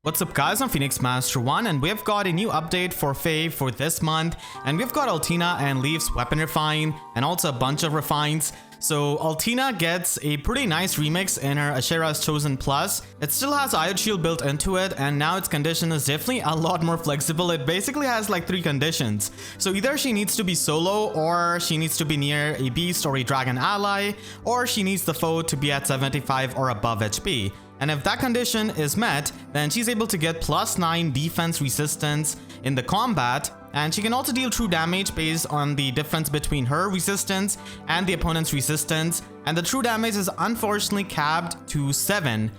What's up guys, I'm Phoenix Master 1 and we've got a new update for FEH for this month, and we've got Altina and Leif's weapon refine and also a bunch of refines. So Altina gets a pretty nice remix in her Ashera's Chosen Plus. It still has Iron Shield built into it, and now its condition is definitely a lot more flexible. It basically has like 3 conditions. So either she needs to be solo, or she needs to be near a beast or a dragon ally, or she needs the foe to be at 75 or above HP. And if that condition is met, then she's able to get +9 defense resistance in the combat, and she can also deal true damage based on the difference between her resistance and the opponent's resistance, and the true damage is unfortunately capped to 7.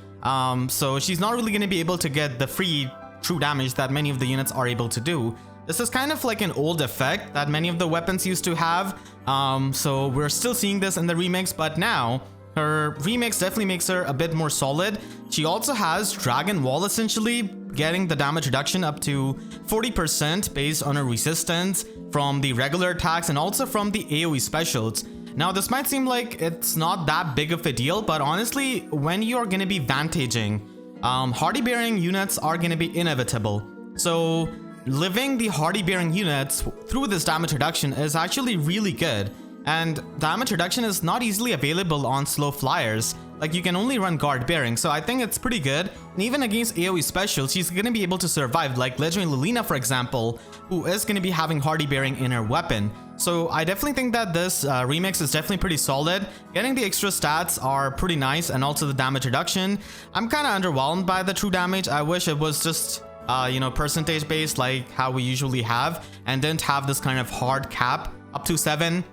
So she's not really going to be able to get the free true damage that many of the units are able to do. This is kind of like an old effect that many of the weapons used to have, so we're still seeing this in the remix, but now her remix definitely makes her a bit more solid. She also has Dragon Wall, essentially getting the damage reduction up to 40% based on her resistance from the regular attacks and also from the AoE specials. Now this might seem like it's not that big of a deal, but honestly, when you're going to be vantaging, hardy bearing units are going to be inevitable. So living the hardy bearing units through this damage reduction is actually really good. And damage reduction is not easily available on slow flyers, like you can only run guard bearing, so I think it's pretty good. And even against AoE specials, she's going to be able to survive, like Legendary Leif for example, who is going to be having hardy bearing in her weapon. So I definitely think that this remix is definitely pretty solid. Getting the extra stats are pretty nice, and also the damage reduction. I'm kind of underwhelmed by the true damage. I wish it was just percentage based like how we usually have, and didn't have this kind of hard cap up to 7.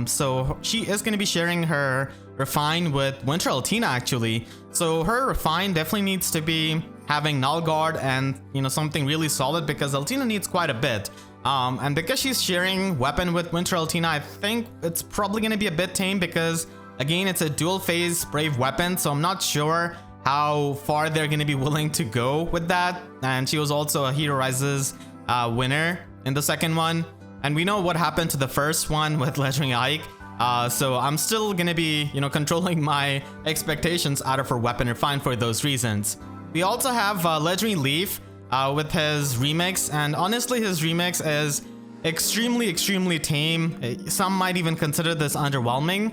So she is going to be sharing her refine with Winter Altina actually. So her refine definitely needs to be having null guard and something really solid, because Altina needs quite a bit. And because she's sharing weapon with Winter Altina, I think it's probably going to be a bit tame, because again it's a dual phase brave weapon, so I'm not sure how far they're going to be willing to go with that. And she was also a Hero Rises winner in the second one. And we know what happened to the first one with Legendary Ike, so I'm still gonna be, controlling my expectations out of her weapon refine for those reasons. We also have Legendary Leif with his remix, and honestly his remix is extremely tame. Some might even consider this underwhelming,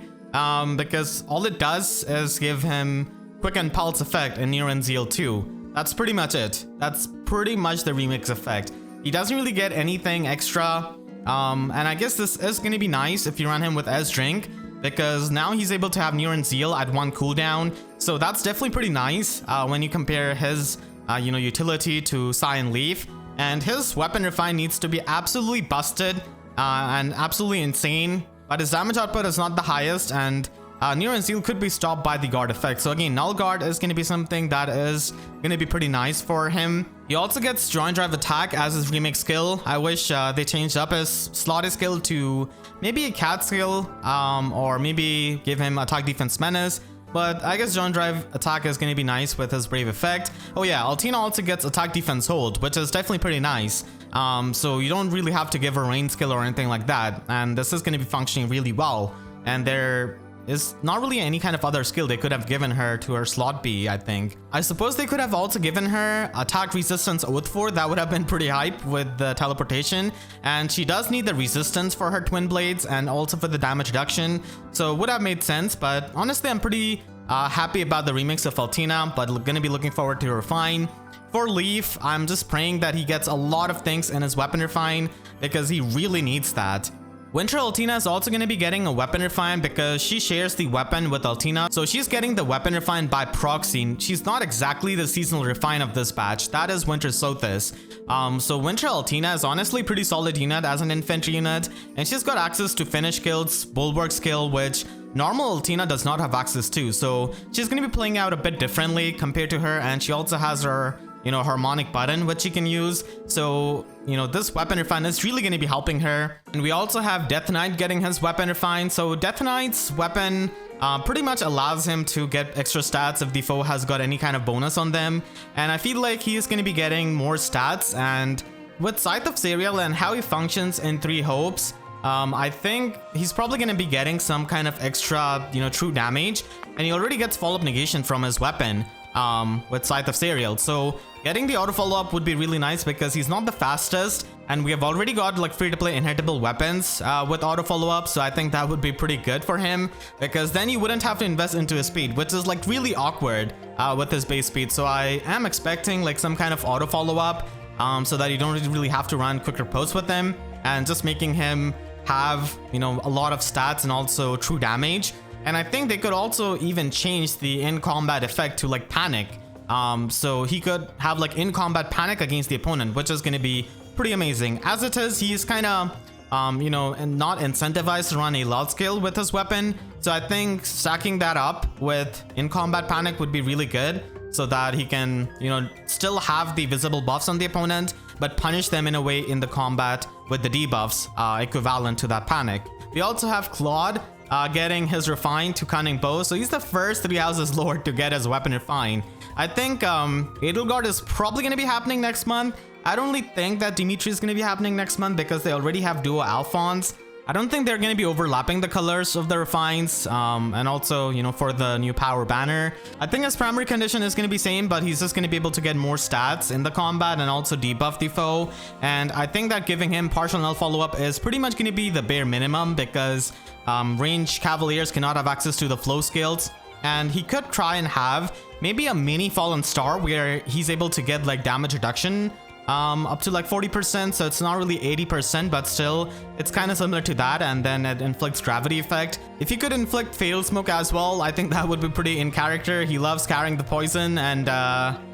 because all it does is give him quick and pulse effect in Near and Zeal 2. That's pretty much it. That's pretty much the remix effect. He doesn't really get anything extra. And I guess this is going to be nice if you run him with S-Drink, because now he's able to have Near and Zeal at 1 cooldown. So that's definitely pretty nice when you compare his utility to Sai and Leif. And his weapon refine needs to be absolutely busted and absolutely insane, but his damage output is not the highest, and Near and Zeal could be stopped by the guard effect. So again, null guard is going to be something that is going to be pretty nice for him. He also gets Joint Drive attack as his remix skill. I wish they changed up his slotted skill to maybe a cat skill, or maybe give him attack defense menace. But I guess Joint Drive attack is going to be nice with his brave effect. Oh yeah, Altina also gets attack defense hold, which is definitely pretty nice. So you don't really have to give her range skill or anything like that. And this is going to be functioning really well. And there is not really any kind of other skill they could have given her to her slot B, I think. I suppose they could have also given her attack resistance Oath 4. That would have been pretty hype with the teleportation. And she does need the resistance for her twin blades and also for the damage reduction. So it would have made sense, but honestly I'm pretty happy about the remix of Altina, but gonna be looking forward to Refine. For Leif, I'm just praying that he gets a lot of things in his weapon refine, because he really needs that. Winter Altina is also going to be getting a weapon refine because she shares the weapon with Altina. So she's getting the weapon refine by proxy. She's not exactly the seasonal refine of this batch. That is Winter Sothis. So Winter Altina is honestly a pretty solid unit as an infantry unit. And she's got access to finish kills, bulwark skill, which normal Altina does not have access to. So she's going to be playing out a bit differently compared to her. And she also has her harmonic button, which she can use. So, this weapon refine is really going to be helping her. And we also have Death Knight getting his weapon refine. So Death Knight's weapon pretty much allows him to get extra stats if the foe has got any kind of bonus on them. And I feel like he is going to be getting more stats. And with Scythe of Serial and how he functions in 3 Hopes, I think he's probably going to be getting some kind of extra, true damage. And he already gets follow-up negation from his weapon. with Scythe of Serial. So getting the auto follow-up would be really nice because he's not the fastest, and we have already got like free-to-play inhittable weapons with auto follow-up, so I think that would be pretty good for him because then you wouldn't have to invest into his speed, which is like really awkward with his base speed. So I am expecting like some kind of auto follow-up so that you don't really have to run quicker posts with him, and just making him have, you know, a lot of stats and also true damage. And I think they could also even change the in-combat effect to like panic. So he could have like in-combat panic against the opponent, which is going to be pretty amazing. As it is, he's kind of, you know, not incentivized to run a loud skill with his weapon. So I think stacking that up with in-combat panic would be really good so that he can, you know, still have the visible buffs on the opponent, but punish them in a way in the combat with the debuffs equivalent to that panic. We also have Claude getting his Refine to Cunning Bow. So he's the first 3 houses lord to get his weapon Refine. I think Edelgard is probably going to be happening next month. I don't really think that Dimitri is going to be happening next month because they already have duo Alphons. I don't think they're going to be overlapping the colors of the Refines, and also, you know, for the new power banner. I think his primary condition is going to be same, but he's just going to be able to get more stats in the combat and also debuff the foe. And I think that giving him partial null follow-up is pretty much going to be the bare minimum because range cavaliers cannot have access to the flow skills. And he could try and have maybe a mini Fallen Star where he's able to get like damage reduction up to like 40%, so it's not really 80%, but still it's kind of similar to that, and then it inflicts gravity effect. If he could inflict Fatal Smoke as well, I think that would be pretty in character. He loves carrying the poison, and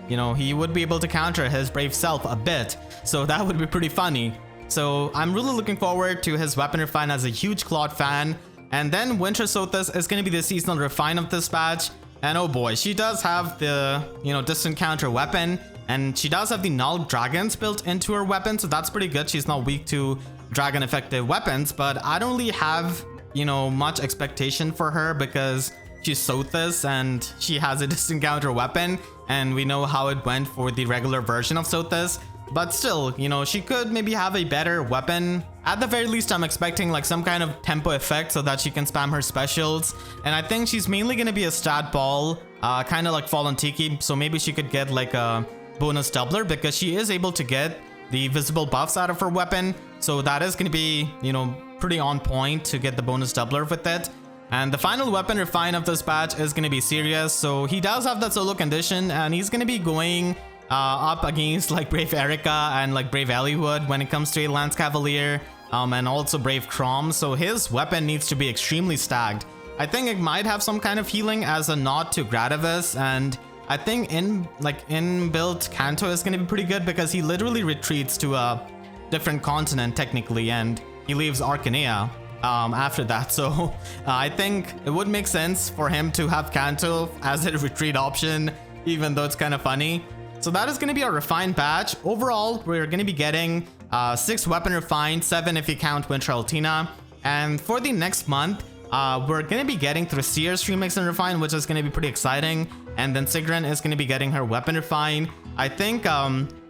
you know, he would be able to counter his brave self a bit, so that would be pretty funny. So I'm really looking forward to his weapon Refine as a huge Claude fan. And then Winter Sothis is going to be the seasonal Refine of this batch, and oh boy, she does have the, you know, distant counter weapon. And she does have the Null Dragons built into her weapon, so that's pretty good. She's not weak to dragon effective weapons, but I don't really have, you know, much expectation for her because she's Sothis and she has a distant counter weapon, and we know how it went for the regular version of Sothis. But still, you know, she could maybe have a better weapon. At the very least, I'm expecting like some kind of tempo effect so that she can spam her specials. And I think she's mainly going to be a stat ball, kind of like Fallen Tiki, so maybe she could get like a bonus doubler because she is able to get the visible buffs out of her weapon, so that is going to be, you know, pretty on point to get the bonus doubler with it. And the final weapon Refine of this batch is going to be Sirius, so he does have that solo condition, and he's going to be going up against like Brave Erica and like Brave Elliewood when it comes to a Lance Cavalier, and also Brave Crom, so his weapon needs to be extremely stacked. I think it might have some kind of healing as a nod to Gradivis, and I think inbuilt Kanto is going to be pretty good because he literally retreats to a different continent technically, and he leaves Arcanea after that. So I think it would make sense for him to have Kanto as a retreat option, even though it's kind of funny. So that is going to be our refined batch. Overall, we're going to be getting 6 weapon refined, 7 if you count Winter Altina. And for the next month, we're going to be getting Thrasir's Remix and Refine, which is going to be pretty exciting. And then Sigrun is going to be getting her weapon Refine. I think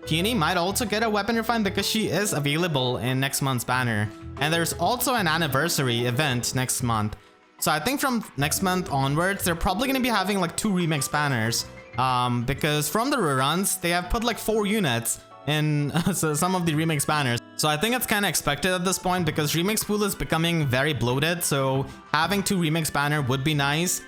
Peony might also get a weapon Refine because she is available in next month's banner. And there's also an anniversary event next month. So I think from next month onwards, they're probably going to be having like 2 remix banners. Because from the reruns, they have put like 4 units in some of the remix banners. So I think it's kind of expected at this point because remix pool is becoming very bloated. So having 2 remix banner would be nice.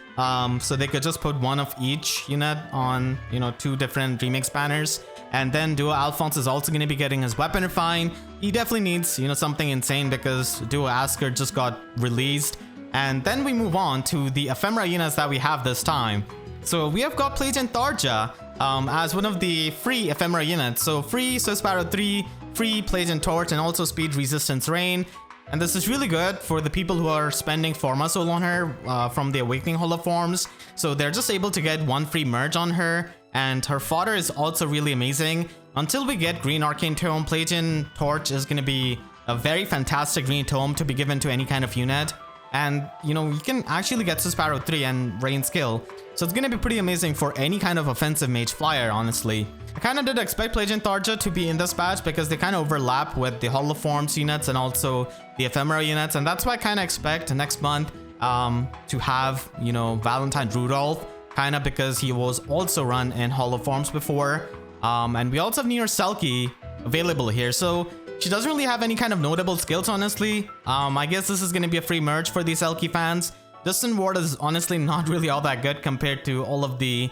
So they could just put 1 of each unit on, you know, 2 different remix banners. And then Duo Alphonse is also going to be getting his weapon Refine. He definitely needs, you know, something insane because Duo Asker just got released. And then we move on to the Ephemera units that we have this time. So we have got Plegian Tharja as one of the free Ephemera units. So free Swiss Sparrow 3, free Plegian Torch, and also Speed Resistance Rain. And this is really good for the people who are spending Forma Soul on her from the Awakening Holoforms. So they're just able to get 1 free merge on her. And her fodder is also really amazing. Until we get Green Arcane Tome, Plegian Torch is going to be a very fantastic green tome to be given to any kind of unit. And, you know, you can actually get Sparrow 3 and Rain Skill. So it's going to be pretty amazing for any kind of offensive mage flyer, honestly. I kind of did expect Plegian Tharja to be in this patch because they kind of overlap with the Holoforms units and also the Ephemera units. And that's why I kind of expect next month to have, you know, Valentine Rudolph kind of because he was also run in Hollow forms before. And we also have near Selkie available here, so she doesn't really have any kind of notable skills, honestly. I guess this is going to be a free merge for the Selkie fans. Distant Ward is honestly not really all that good compared to all of the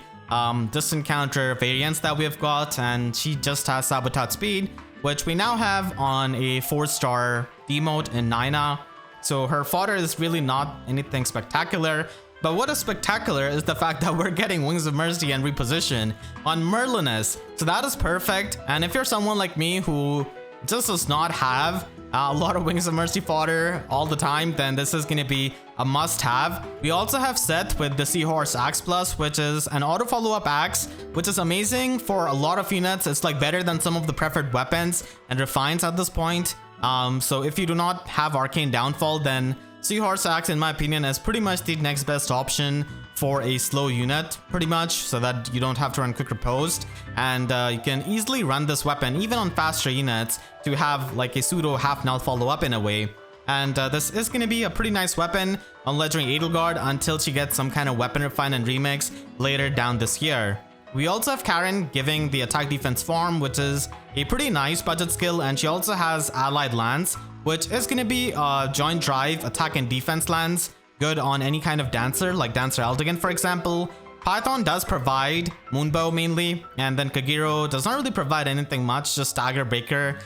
distant counter variants that we've got, and she just has Sabotage Speed, which we now have on a 4-star demote in Nina. So her fodder is really not anything spectacular. But what is spectacular is the fact that we're getting Wings of Mercy and Reposition on Merlinus. So that is perfect. And if you're someone like me who just does not have a lot of Wings of Mercy fodder all the time, then this is going to be a must-have. We also have Seth with the Seahorse Axe Plus, which is an auto follow-up axe, which is amazing for a lot of units. It's like better than some of the preferred weapons and refines at this point. So if you do not have Arcane Downfall, then Seahorse Axe, in my opinion, is pretty much the next best option for a slow unit, pretty much, so that you don't have to run Quick Riposte. And you can easily run this weapon, even on faster units, to have like a pseudo half-null follow-up in a way. And this is going to be a pretty nice weapon on Legendary Edelgard until she gets some kind of Weapon Refine and Remix later down this year. We also have Karen giving the Attack Defense form, which is a pretty nice budget skill, and she also has Allied Lance, which is going to be Joint Drive, Attack and Defense Lance, good on any kind of Dancer, like Dancer Eldigan for example. Python does provide Moonbow mainly, and then Kagero does not really provide anything much, just Stagger Breaker.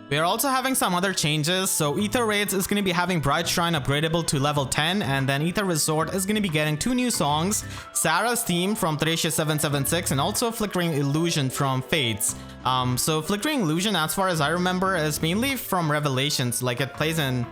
We are also having some other changes, so Aether Raids is going to be having Bright Shrine upgradable to level 10, and then Aether Resort is going to be getting 2 new songs, Sarah's Theme from Tharja 776 and also Flickering Illusion from Fates. So Flickering Illusion, as far as I remember, is mainly from Revelations, like it plays in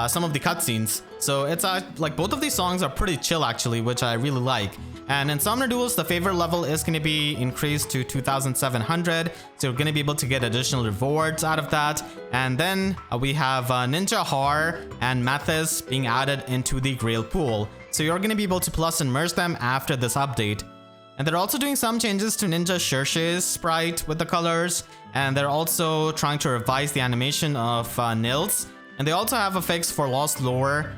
some of the cutscenes. So it's like both of these songs are pretty chill actually, which I really like. And in Summoner Duels, the favorite level is going to be increased to 2,700. So you're going to be able to get additional rewards out of that. And then we have Ninja Har and Mathis being added into the Grail pool. So you're going to be able to plus and merge them after this update. And they're also doing some changes to Ninja Cherche's sprite with the colors. And they're also trying to revise the animation of Nils. And they also have a fix for Lost Lore,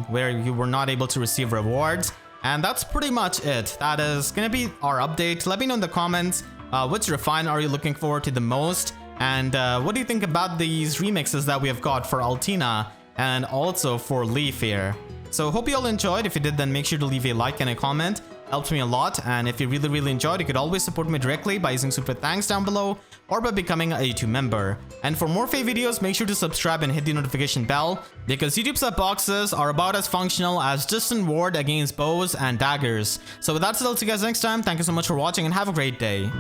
where you were not able to receive rewards. And that's pretty much it. That is going to be our update. Let me know in the comments which refine are you looking forward to the most, and what do you think about these remixes that we have got for Altina and also for Leif here. So hope you all enjoyed. If you did, then make sure to leave a like and a comment. Helps me a lot. And if you really enjoyed, you could always support me directly by using super thanks down below or by becoming a YouTube member. And for more Fae videos, make sure to subscribe and hit the notification bell, because YouTube sub boxes are about as functional as Distant Ward against bows and daggers. So with that said, I'll see you guys next time. Thank you so much for watching and have a great day.